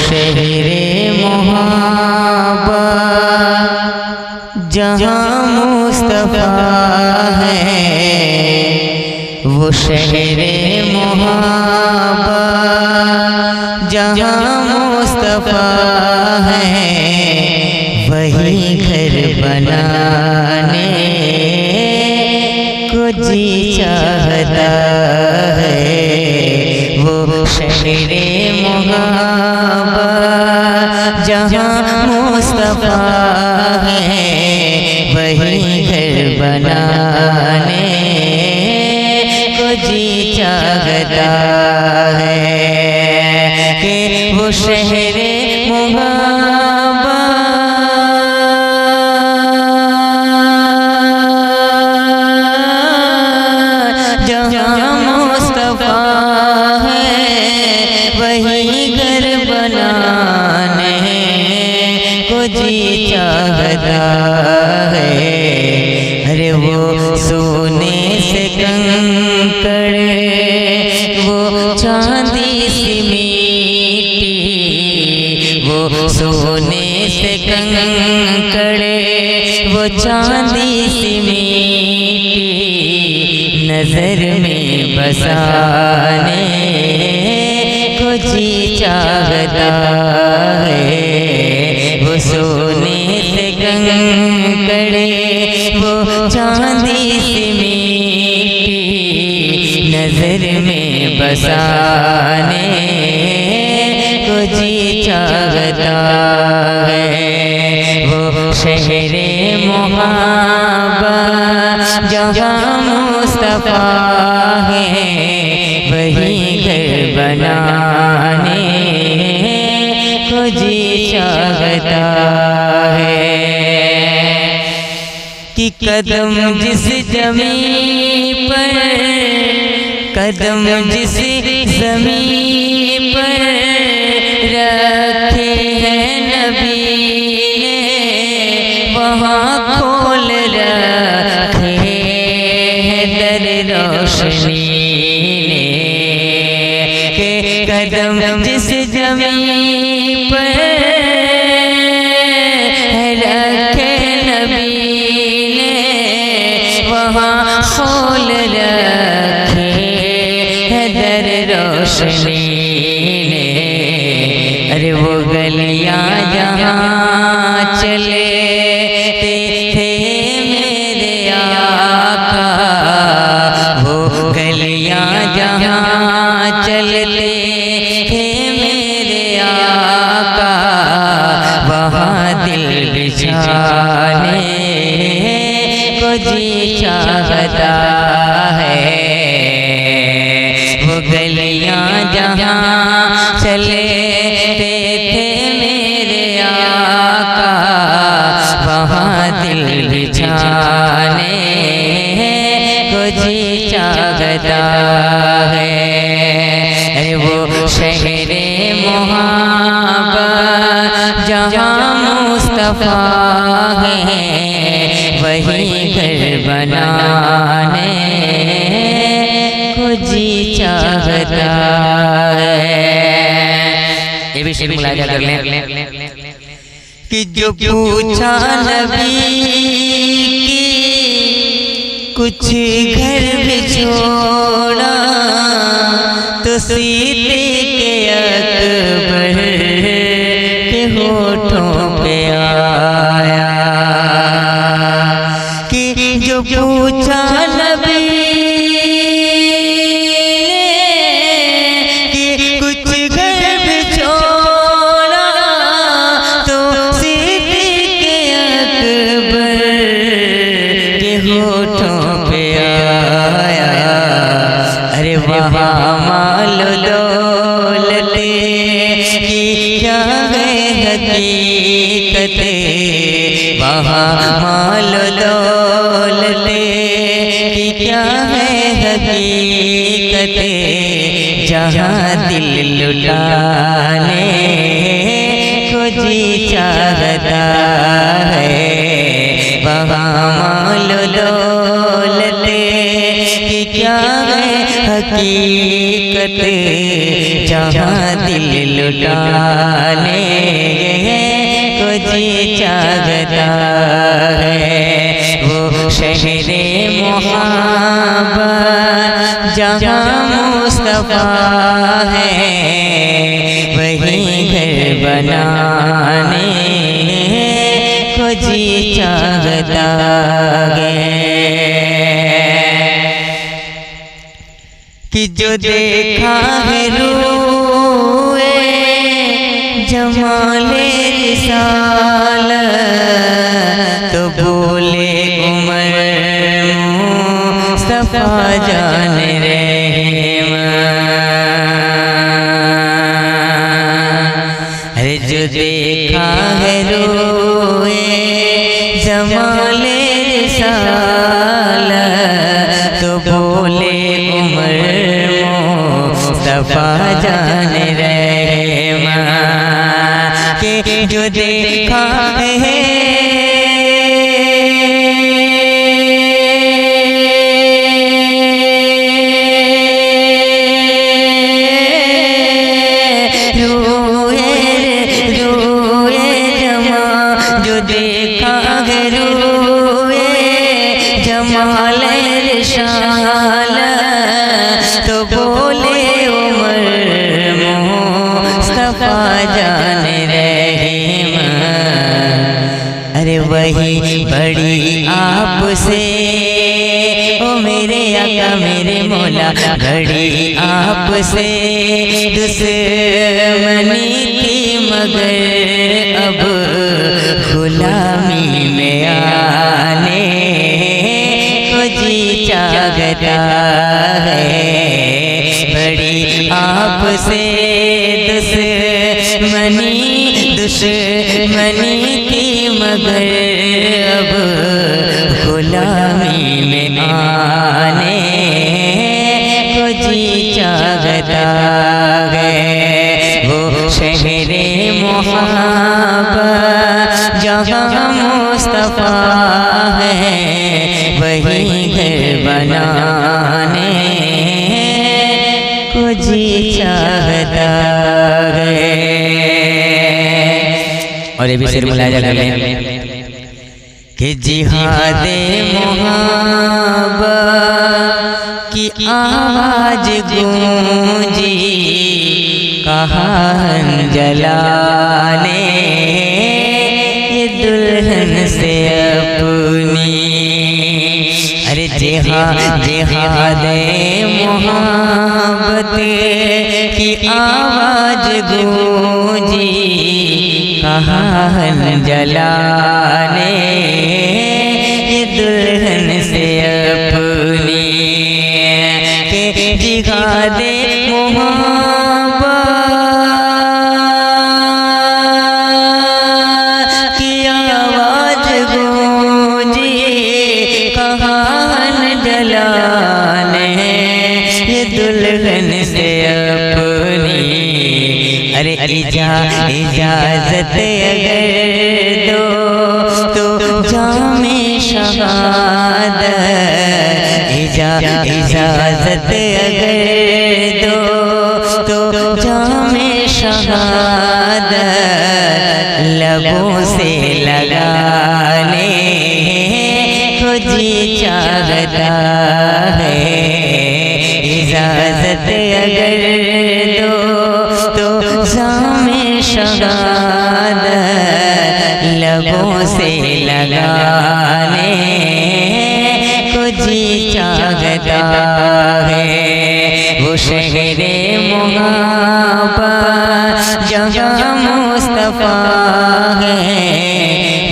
शहरे मोहब्बत जहाँ मुस्तफ़ा है, वो शहरे मोहब्बत जहाँ मुस्तफ़ा है, वही घर बनाने को जी चाहता है। वो शहरे मोहब्बत जहाँ मुस्तफ़ा है, वही घर बनाने को जी चाहता है। कि वो शहरे मोहब्बत जहाँ मुस्तफ़ा है, वही घर बनाने को जी चाहता है। अरे वो सोने से कंकड़, वो चांदी सी मिट्टी, वो सोने से कंकड़, वो चांदी सी मिट्टी, नजर में बसाने को जी चाहता है। वो सोने से कंकड़, वो चांदी सी मिट्टी, नजर में बसाने को जी चाहता है। वो शहरे मोहब्बत जहाँ मुस्तफ़ा है, वही घर बनाने को जी चाहता है। कि कदम जिस ज़मीन पर, कदम जिस ज़मीन पर रखे हैं नबी ने, वहाँ खोल रखे हैं दर रोशनी ने। के कदम जिस ज़मीन पर रखे नबी ने, वहाँ खोल रखे हैं दर रोशनी ने। अरे वो गलियाँ जहाँ चले थे मेरे आका, वो गलियाँ जहाँ चलते थे मेरे आका, वहाँ दिल बिछाने को जी चाहता है। वो गलियाँ जहाँ चले थे मेरे आका, वहाँ दिल बिछाने को जी चाहता है। अरे वो शहरे मोहब्बत जहाँ मुस्तफ़ा है, वही घर बनाने को जी चाहता है। ये भी शेर मुलाजा कर लें कि जो पूछा नबी की कुछ घर भी छोड़ा, तो सीते के अकबर के होठों पे आया। कि जो पूछा नबी कि कुछ घर भी छोड़ा, तो सीते के अकबर के होठों पे आया। अरे वहाँ माल दौलते की क्या है हकीकत, वहाँ माल दौलते की क्या है हकीकत, जहाँ दिल लुटाने को जी चाहता है। वहाँ माल दौलते की क्या है हकीकत, जहाँ दिल लुटाने को जी चाहता है। वो शहरे मोहब्बत जहाँ मुस्तफा है, वही घर बनाने को जी चाहता है। कि जो देखा है रूए जमाले रिसालत, तो बोले उमर मुस्तफा जान रहमान। अरे जो देखा है रूए जमाले रिसालत, तो बोले उमर मुस्तफा जान रहमान। के जो देखा है रोए जमा, जो देखा है रोए जमाल रिसालत, तो बोले उमर मुस्तफा जान रहमान। अरे वही बड़ी आपसे ओ मेरे आका मेरे मौला, घड़ी आपसे दुश्मनी थी मगर अब गुलामी में आने को जी चाहता है। बड़ी आपसे दुश्मनी थी मगर अब गुलामी में आने को जी चाहता है। वो शहरे मोहब्बत जहाँ मुस्तफा है, वही घर बनाने को जी चाहता है। और ये भी सिर मुलाजा कर लें कि जिहादे मोहब्बत की आवाज गूंजी, कहा जलाने ये दुल्हन से अपनी। अरे जिहादे मोहब्बत की आवाज गूंजी, कहा जलाने ये दुल्हन से अपनी। के जिहादे मोहब्बत की आवाज गूंजी, कहा जलाने ये दुल्हन से अपनी। अरे इजाजत अगर दो तो जामे शहादत, इजाजत अगर दो तो जामे शहादत, लबों से लगाने को जी चाहता है। इजाजत अगर दो तो जामे शहादत, लबों से लगाने को जी चाहता है। वो शहरे मोहब्बत जहाँ मुस्तफा है,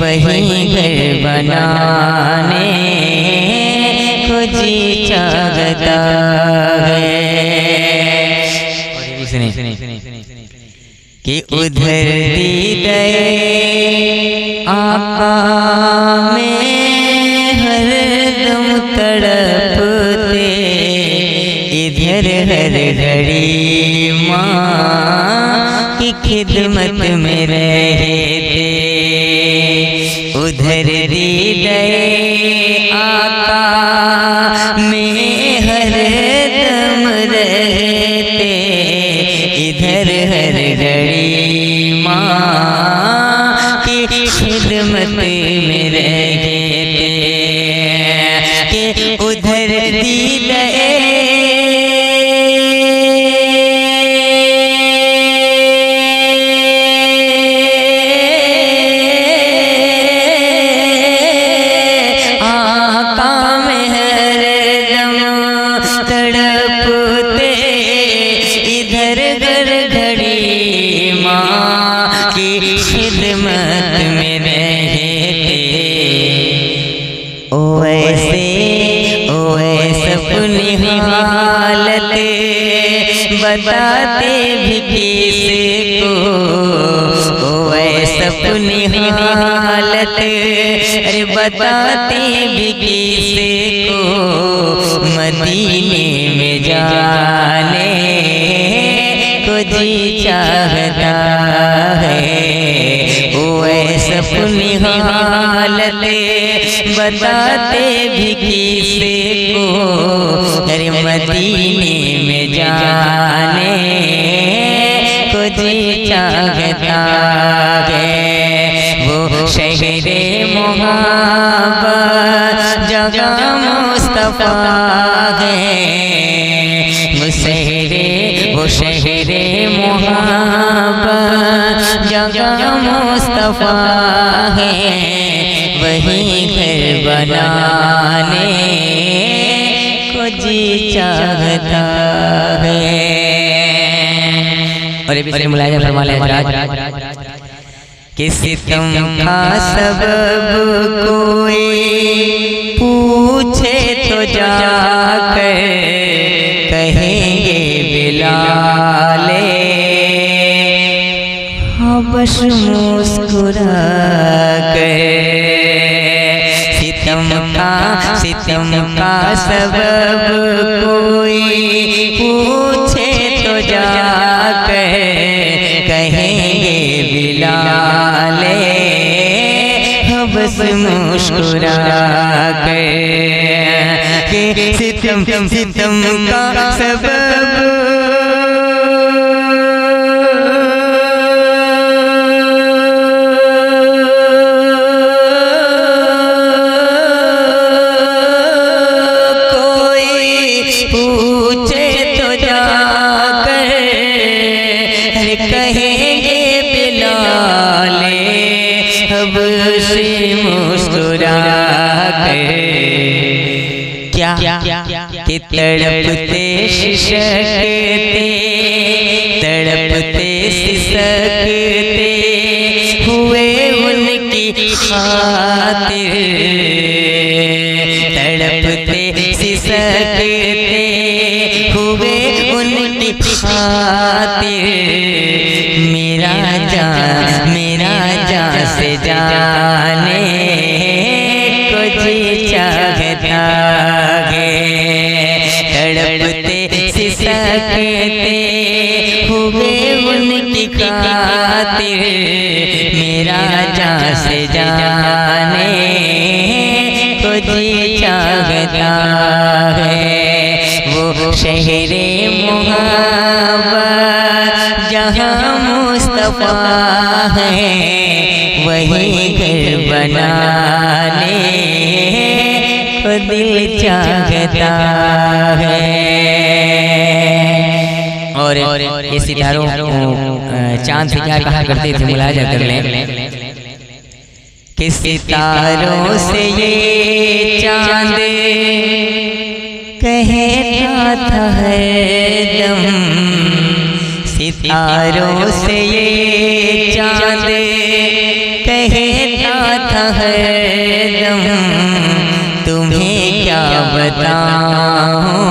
वही घर बनाने को जी चाहता है। कि उधर दीदे आका में हरदम तड़पते, इधर हर घड़ी माँ की खिदमत में रहते। उधर दीदे आका में हरदम रहते, इधर हर घड़ी माँ की खिदमत में रहे थे कि उधर दीदा बताते भी किसको अपनी हालत, अरे बताते भी किसको मदीने में जाने को जी चाहता है। अपनी हालत बताते भी किसको, अरे मदीने में जाने को जी चाहता है। वो शहरे मोहब्बत जगह मुस्तफा है, वो शहरे मोहब्बत जगह मुस्तफा है। वहीं घर बनाने को जी चाहता है। और ये मुलाहिजा फरमा ले कि सितम का सबब कोई पूछे तो जाकर कहेंगे बिलाले, हाँ बस मुस्कुरा कर। सितम का सबब कोई पूछे तो जाकर कहेंगे बिलाले, हाँ बस मुस्कुरा कर। सितम का सबब कि तड़पते सिसकते सिसकते हुए उनकी खातिर, तड़पते सिसकते हुए उनकी खातिर। मेरा जान से जाने को जी चाहता है। तड़पते सिसकते हुए उनकी खातिर, मेरा जान से जाने को जी चाहता है। वो शहरे मोहब्बत जहाँ मुस्तफा है, वही घर बनाने को दिल चाहता है। और ये सितारों चांद से क्या कहा करते थे, मुलाहिजा कर लें कि सितारों से ये चांद कहता था हरदम, सितारों से ये चांद कहता था हरदम। तुम्हें क्या बताऊं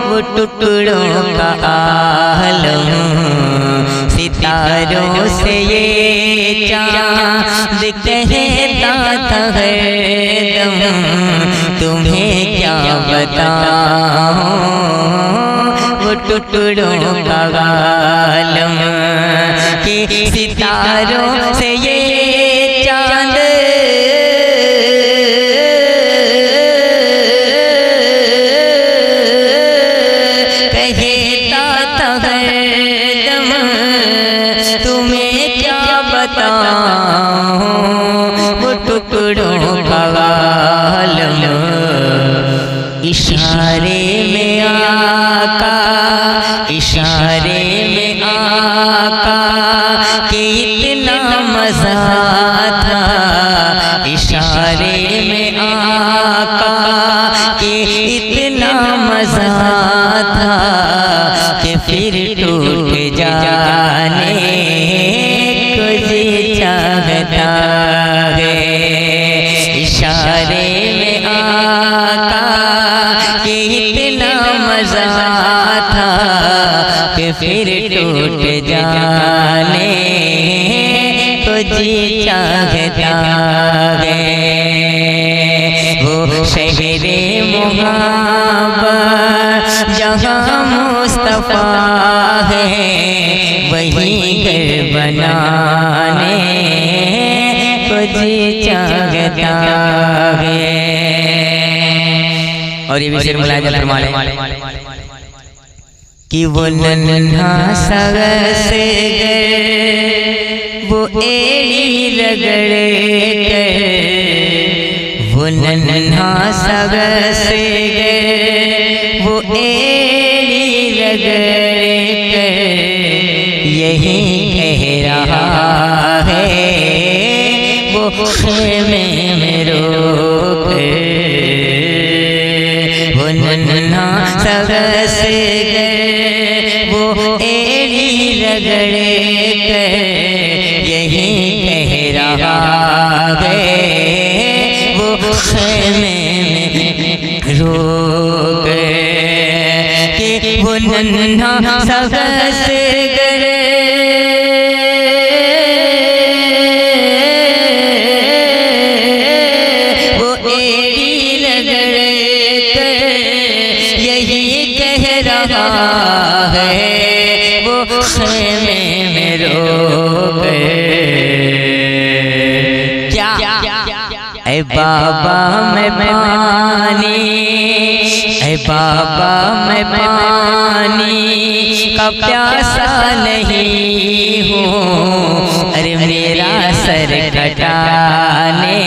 वो टुकड़ों का आलम, सितारों से ये चांद कहता था हरदम। तुम्हें क्या बताऊं वो टुकड़ों का आलम, कि सितारों से ये चांद कहता था हरदम। तुम मजा था इशारे में आका के, इतना मजा था कि फिर टूट जाने को जी चाहता है। इशारे में आका के इतना मजा था कि फिर टूट जाने को जी चाहता है। वो शहरे मुहब्बत जहाँ मुस्तफा है, वहीं घर बनाने को जी चाहता है। और ये भी शेर मुलाहिजा फरमा लें कि वो नन्हा सा से वो एड़ी रगड़े कर, वो नन्हा सा से वो एड़ी रगड़े कर, यही कह रहा है वो खेमे में रोक। वो नन्हा सा से वो एड़ी रगड़े कर, यही कह रहा है वो खेमे में रोक कि वो नन्हा सा से वो एड़ी रगड़े कर, यही कह रहा है वो खेमे में रोक। क्या ऐ बाबा मैं पानी, ऐ बाबा मैं पानी का प्यासा नहीं हूँ, अरे मेरा सर कटाने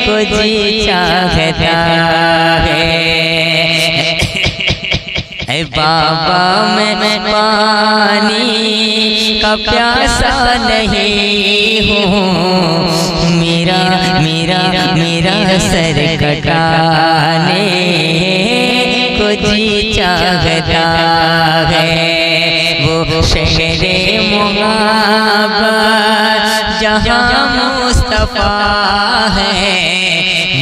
को जी चाहता है। ऐ बाबा मैं पानी का प्यासा नहीं हूँ, मेरा मेरा मेरा सर कटाने को जी चाहता है। वो शहरे मुहब्बत जहाँ मुस्तफा है,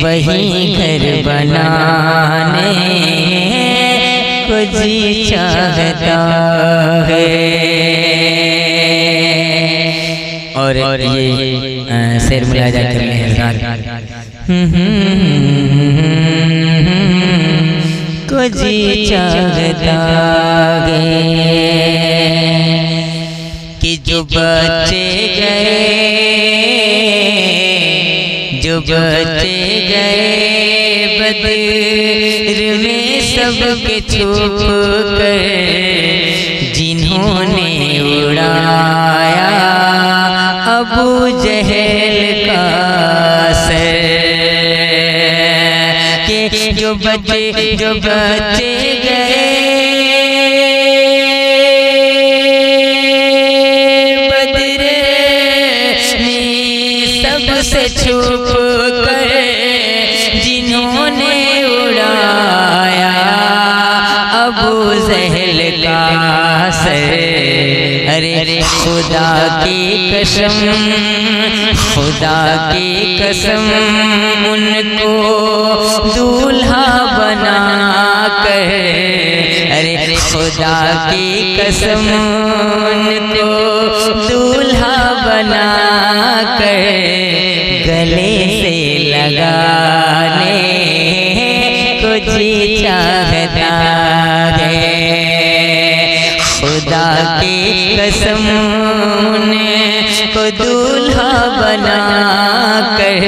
वहीं घर बनाने को जी चाहता है। और ये शेर मुलाहिजा कर लें हज़रात को जी चाहता है कि जो बच्चे गए, जो बच्चे गए बदर में सबके छुप कर, जिन्होंने उड़ाया अबू जहल का सर, कि जो बच्चे गए बदर में सबसे छुप कर, जिन्होंने उड़ाया अबू जहल का सर। अरे खुदा की कसम, खुदा की कसम उनको दूल्हा बना कर, अरे खुदा की कसम उनको दूल्हा बना कर, गले से लगाने को जी चाहता है। खुदा की कसम को दूल्हा बना कर,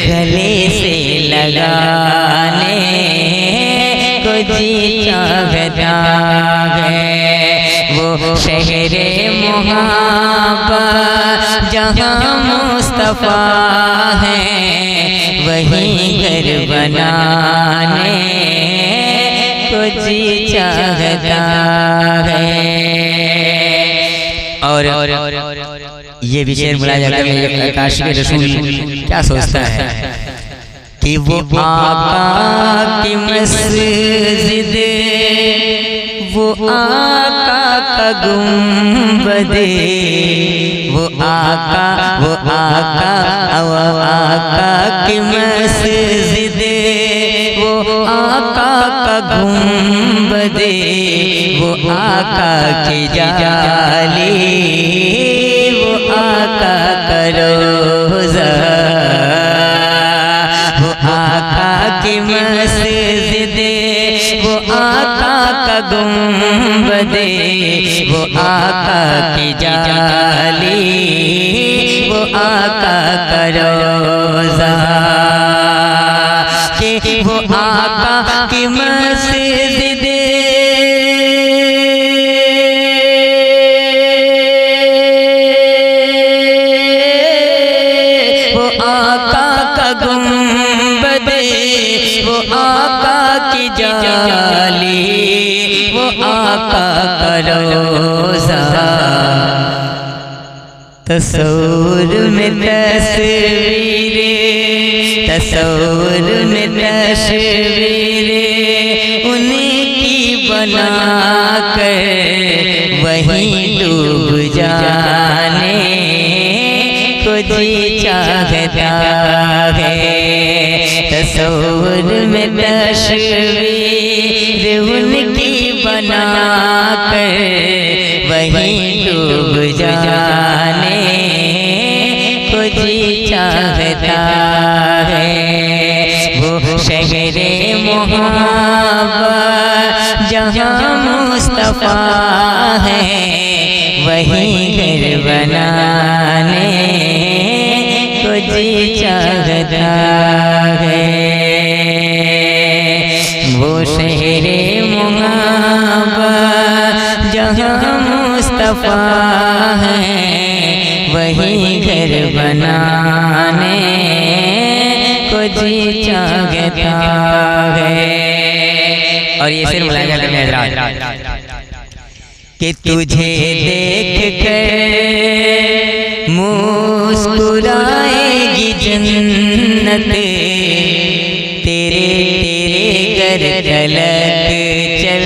गले से लगाने को जी चाहता है। वो शहरे मुहब्बत जहाँ मुस्तफा है, वहीं घर बनाने को जी चाहता है। और ये भी शेर मुलाजा कर काशिक रसूल क्या सोचता है कि वो आका की मस्जिद, वो आका का गुंबद, वो आका की मस्जिद, वो आका का गुंबद, वो आका की जाली, वो आका का रोज़ा, वो आका की मस्जिद, वो आका का गुंबद, वो आका की जाली, वो आका का रोज़ा, कि वो आका की मस्जिद, वो आका का गुंबद, वो आका की जाली, वो आका का रोज़ा। तस्वीर में तस्वीरें, तस्वीर में तस्वीरें उनकी बना कर वहीं डूब जाने को जी चाहता है। तस्वीर में तस्वीर उनकी बना कर वहीं डूब जाने को जी चाहता है। वो शहरे मोहब्बत जहाँ मुस्तफा है, वहीं घर बनाने को जी चाहता है। वो शहरे मोहब्बत जहाँ मुस्तफा है, वहीं घर बनाने को जी चाहता है। और ये सिर्फ मुलाजा करने हज़रात कि तुझे देख कर मुस्कुराएगी जन्नत, तेरे घर तलक चल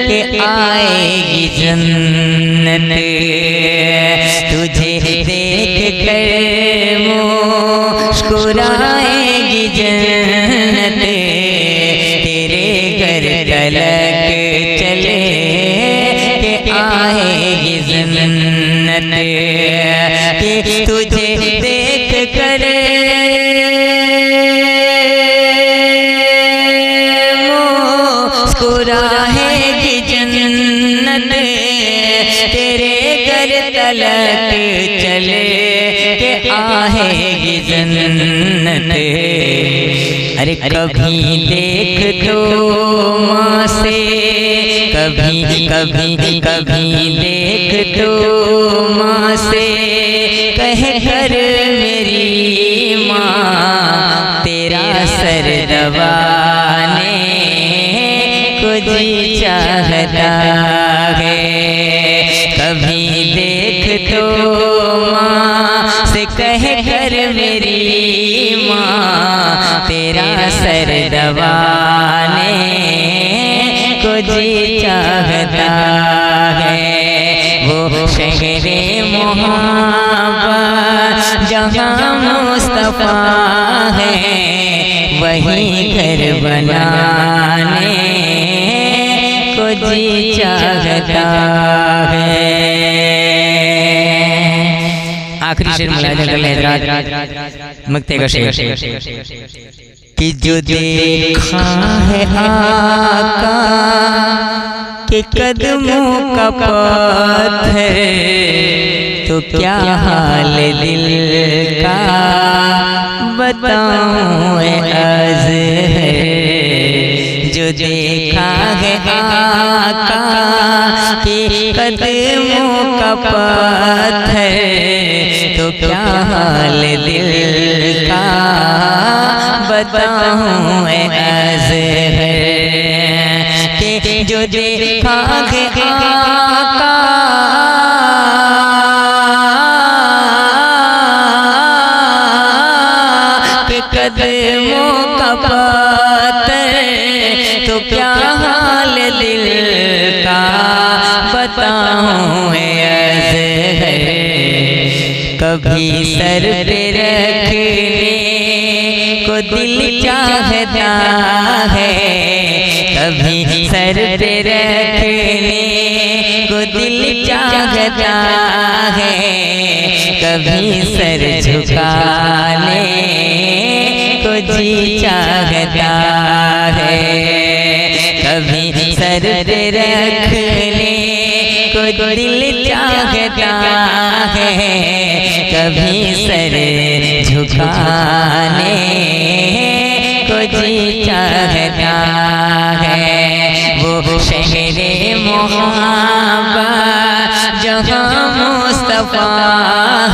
के आएगी जन्नत। तुझे देख कर मुस्कुराएगी जन्नत, तेरे घर तलक चले के आएगी जन्नत। कि तुझे देख कर मुस्कुराएगी जन्नत, तेरे घर तलक चले के आएगी जन्नत। अरे कभी देख तो माँ से, कभी देख तो माँ से कह कर मेरी माँ तेरा सर दबाने को जी चाहता है। कभी देख तो माँ से कह कर मेरी माँ तेरा सर दबाने को जी चाहता है। वो शहरे मोहब्बत जहाँ मुस्तफा है, वहीं घर बनाने को जी चाहता है। आखिरी शेर मुलाजा कर ले हज़रात, मक्ते का शेर कि जो देखा है आका के कदमों का पत्थर, तो क्या हाल दिल का बताऊं अर्ज़ है। जो देखा है आका के कदमों का पत्थर, तो क्या हाल दिल का बताऊं अर्ज़ है। कि जो देखा है आका अज़हर कभी सर पे रखने को दिल चाहता है, कभी सर पे रखने को दिल चाहता है, कभी सर झुकाने को जी चाहता है, कभी सर पे रखने को दिल चाहता है, कभी सर झुकाने को जी चाहता है। वो शहरे मुहाबा जहाँ मुस्तफा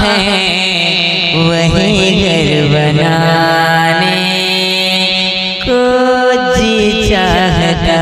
है, वही घर बनाने को जी चाहता